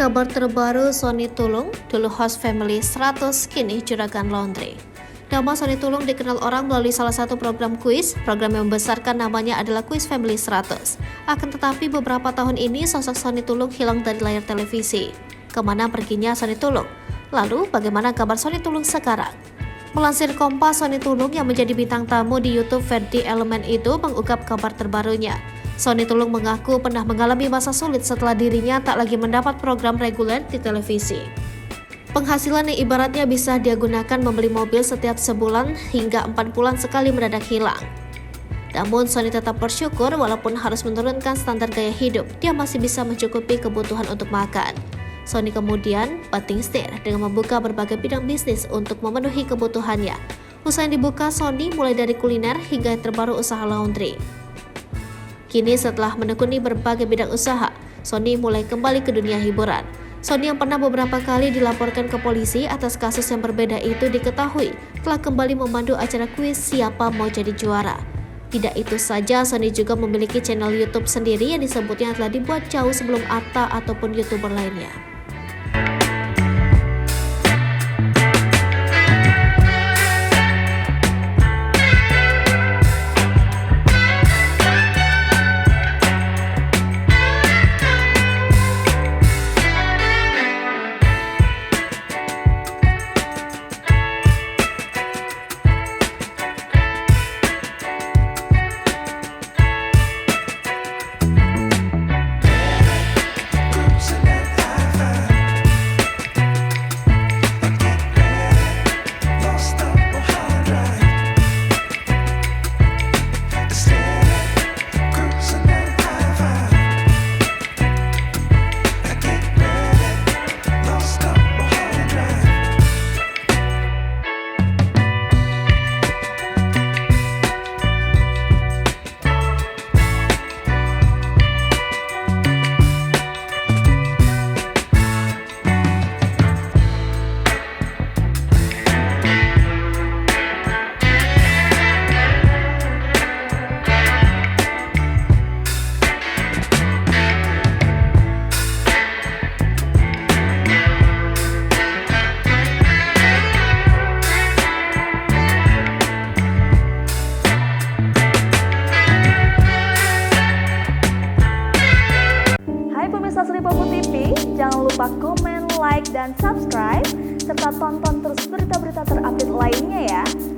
Kabar terbaru Sony Tulung, dulu host Family 100, kini Juragan Laundry. Nama Sony Tulung dikenal orang melalui salah satu program kuis. Program yang membesarkan namanya adalah Kuis Family 100. Akan tetapi beberapa tahun ini sosok Sony Tulung hilang dari layar televisi. Kemana perginya Sony Tulung? Lalu bagaimana kabar Sony Tulung sekarang? Melansir Kompas, Sony Tulung yang menjadi bintang tamu di YouTube Ferdi Elemen itu mengungkap kabar terbarunya. Sony Tulung mengaku pernah mengalami masa sulit setelah dirinya tak lagi mendapat program reguler di televisi. Penghasilan yang ibaratnya bisa dia gunakan membeli mobil setiap sebulan hingga 4 bulan sekali mendadak hilang. Namun Sony tetap bersyukur walaupun harus menurunkan standar gaya hidup, dia masih bisa mencukupi kebutuhan untuk makan. Sony kemudian banting setir dengan membuka berbagai bidang bisnis untuk memenuhi kebutuhannya. Usaha yang dibuka Sony mulai dari kuliner hingga yang terbaru usaha laundry. Kini setelah menekuni berbagai bidang usaha, Sony mulai kembali ke dunia hiburan. Sony yang pernah beberapa kali dilaporkan ke polisi atas kasus yang berbeda itu diketahui telah kembali memandu acara kuis Siapa Mau Jadi Juara. Tidak itu saja, Sony juga memiliki channel YouTube sendiri yang disebutnya telah dibuat jauh sebelum Atta ataupun YouTuber lainnya. Slipopo TV, jangan lupa komen, like, dan subscribe, serta tonton terus berita-berita terupdate lainnya ya.